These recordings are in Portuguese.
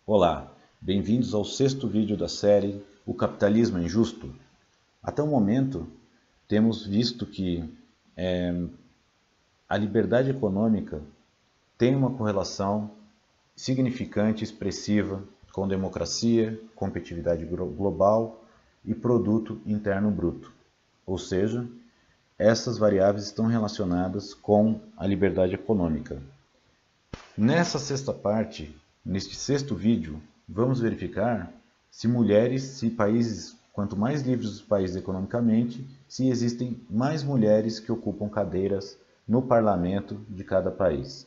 Olá, bem-vindos ao sexto vídeo da série O Capitalismo é Injusto? Até o momento, temos visto que a liberdade econômica tem uma correlação significante e expressiva com democracia, competitividade global e produto interno bruto. Ou seja, essas variáveis estão relacionadas com a liberdade econômica. Nessa sexta parte, neste sexto vídeo, vamos verificar se mulheres, se países, quanto mais livres os países economicamente, se existem mais mulheres que ocupam cadeiras no parlamento de cada país.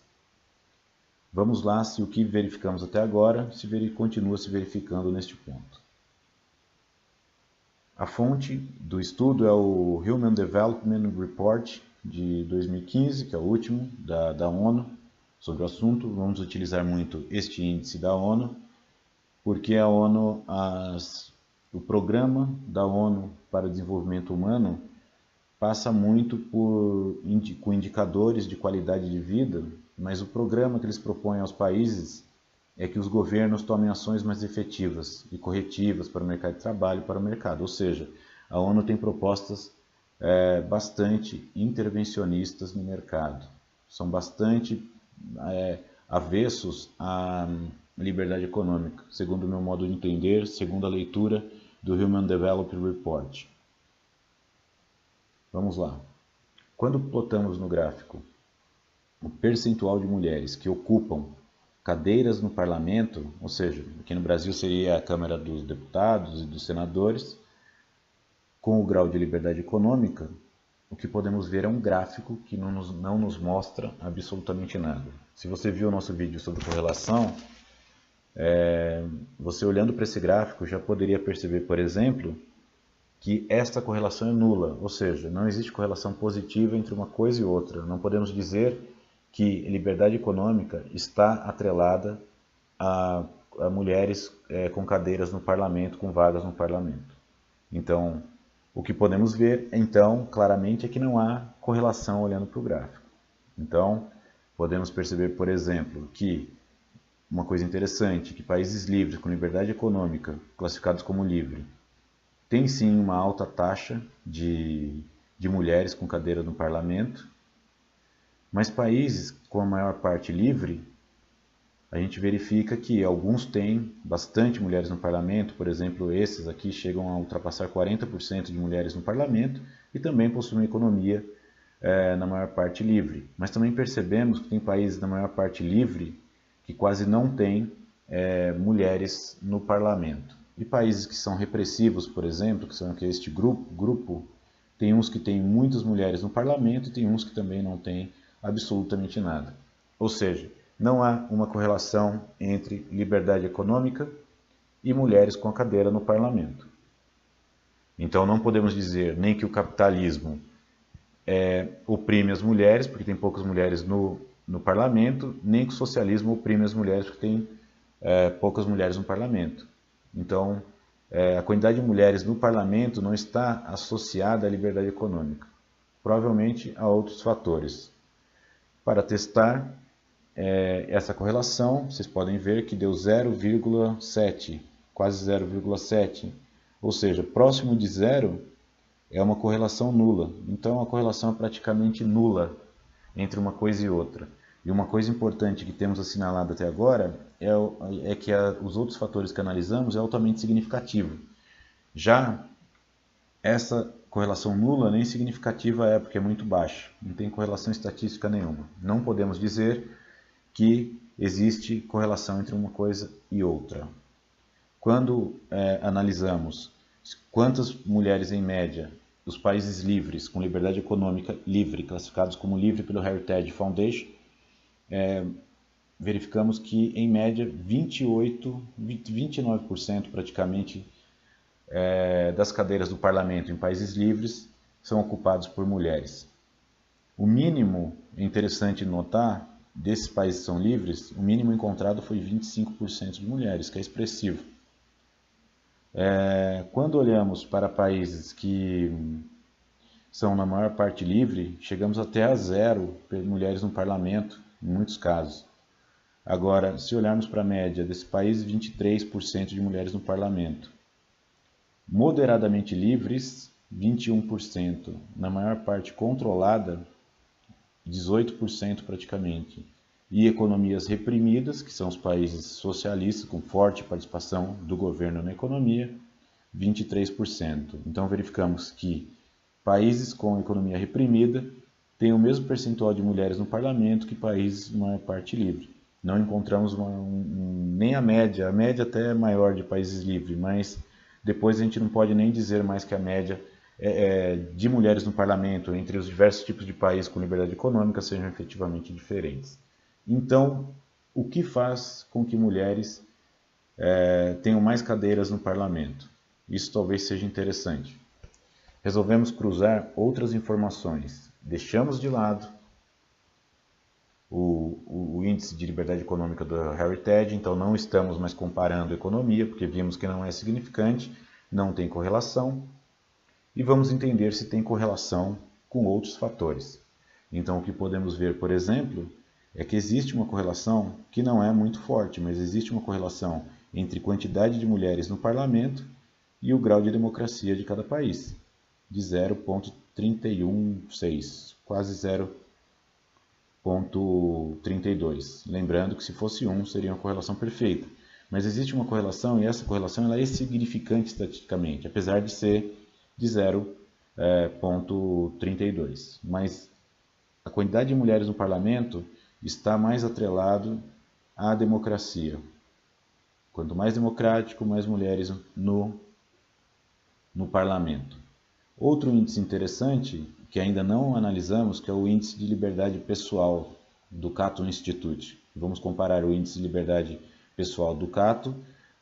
Vamos lá se o que verificamos até agora continua se verificando neste ponto. A fonte do estudo é o Human Development Report de 2015, que é o último da ONU sobre o assunto. Vamos utilizar muito este índice da ONU, porque a ONU, o programa da ONU para o Desenvolvimento Humano passa muito com indicadores de qualidade de vida, mas o programa que eles propõem aos países é que os governos tomem ações mais efetivas e corretivas para o mercado de trabalho, para o mercado. Ou seja, a ONU tem propostas bastante intervencionistas no mercado. São bastante avessos à liberdade econômica, segundo o meu modo de entender, segundo a leitura do Human Development Report. Vamos lá. Quando plotamos no gráfico o percentual de mulheres que ocupam cadeiras no parlamento, ou seja, aqui no Brasil seria a Câmara dos Deputados e dos Senadores, com o grau de liberdade econômica, o que podemos ver é um gráfico que não nos mostra absolutamente nada. Se você viu o nosso vídeo sobre correlação, você olhando para esse gráfico já poderia perceber, por exemplo, que esta correlação é nula, ou seja, não existe correlação positiva entre uma coisa e outra. Não podemos dizer que liberdade econômica está atrelada a mulheres com cadeiras no parlamento, com vagas no parlamento. Então, o que podemos ver, então, claramente é que não há correlação olhando para o gráfico. Então, podemos perceber, por exemplo, que uma coisa interessante, que países livres com liberdade econômica, classificados como livre, têm sim uma alta taxa de mulheres com cadeira no parlamento, mas países com a maior parte livre, a gente verifica que alguns têm bastante mulheres no parlamento, por exemplo, esses aqui chegam a ultrapassar 40% de mulheres no parlamento e também possuem uma economia na maior parte livre. Mas também percebemos que tem países na maior parte livre que quase não têm mulheres no parlamento. E países que são repressivos, por exemplo, que são este grupo, tem uns que têm muitas mulheres no parlamento e tem uns que também não têm absolutamente nada. Ou seja, não há uma correlação entre liberdade econômica e mulheres com a cadeira no parlamento. Então não podemos dizer nem que o capitalismo oprime as mulheres, porque tem poucas mulheres no parlamento, nem que o socialismo oprime as mulheres, porque tem poucas mulheres no parlamento. Então, a quantidade de mulheres no parlamento não está associada à liberdade econômica. Provavelmente há outros fatores. Para testar essa correlação, vocês podem ver que deu 0,7, quase 0,7. Ou seja, próximo de zero é uma correlação nula. Então, a correlação é praticamente nula entre uma coisa e outra. E uma coisa importante que temos assinalado até agora é que os outros fatores que analisamos é altamente significativo. Já essa correlação nula nem significativa é, porque é muito baixa. Não tem correlação estatística nenhuma. Não podemos dizer que existe correlação entre uma coisa e outra. Quando analisamos quantas mulheres em média os países livres, com liberdade econômica livre, classificados como livre pelo Heritage Foundation, verificamos que, em média, 29% praticamente das cadeiras do parlamento em países livres são ocupados por mulheres. O mínimo, é interessante notar, desses países que são livres, o mínimo encontrado foi 25% de mulheres, que é expressivo. Quando olhamos para países que são na maior parte livre, chegamos até a zero mulheres no parlamento, em muitos casos. Agora, se olharmos para a média desse país, 23% de mulheres no parlamento. Moderadamente livres, 21%. Na maior parte controlada, 18% praticamente. E economias reprimidas, que são os países socialistas com forte participação do governo na economia, 23%. Então verificamos que países com economia reprimida têm o mesmo percentual de mulheres no parlamento que países de maior parte livre. Não encontramos nem a média até é maior de países livres, mas depois a gente não pode nem dizer mais que a média de mulheres no parlamento entre os diversos tipos de países com liberdade econômica sejam efetivamente diferentes. Então, o que faz com que mulheres tenham mais cadeiras no parlamento? Isso talvez seja interessante. Resolvemos cruzar outras informações. Deixamos de lado o índice de liberdade econômica do Heritage, então não estamos mais comparando economia, porque vimos que não é significante, não tem correlação, e vamos entender se tem correlação com outros fatores. Então o que podemos ver, por exemplo, é que existe uma correlação que não é muito forte, mas existe uma correlação entre quantidade de mulheres no parlamento e o grau de democracia de cada país, de 0,316, quase 0,32. Lembrando que se fosse 1 seria uma correlação perfeita. Mas existe uma correlação e essa correlação ela é significante estatisticamente, apesar de ser de 0,32. Mas a quantidade de mulheres no parlamento está mais atrelado à democracia. Quanto mais democrático, mais mulheres no parlamento. Outro índice interessante, que ainda não analisamos, que é o índice de liberdade pessoal do Cato Institute. Vamos comparar o índice de liberdade pessoal do Cato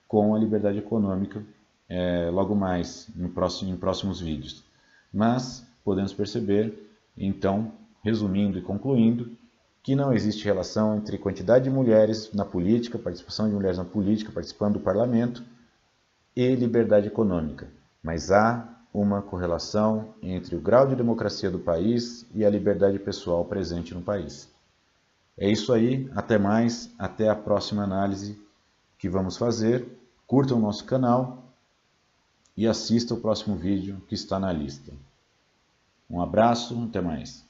com a liberdade econômica logo mais em próximos vídeos. Mas podemos perceber, então, resumindo e concluindo, que não existe relação entre quantidade de mulheres na política, participação de mulheres na política, participando do parlamento, e liberdade econômica. Mas há uma correlação entre o grau de democracia do país e a liberdade pessoal presente no país. É isso aí, até mais, até a próxima análise que vamos fazer. Curtam o nosso canal e assista o próximo vídeo que está na lista. Um abraço, até mais.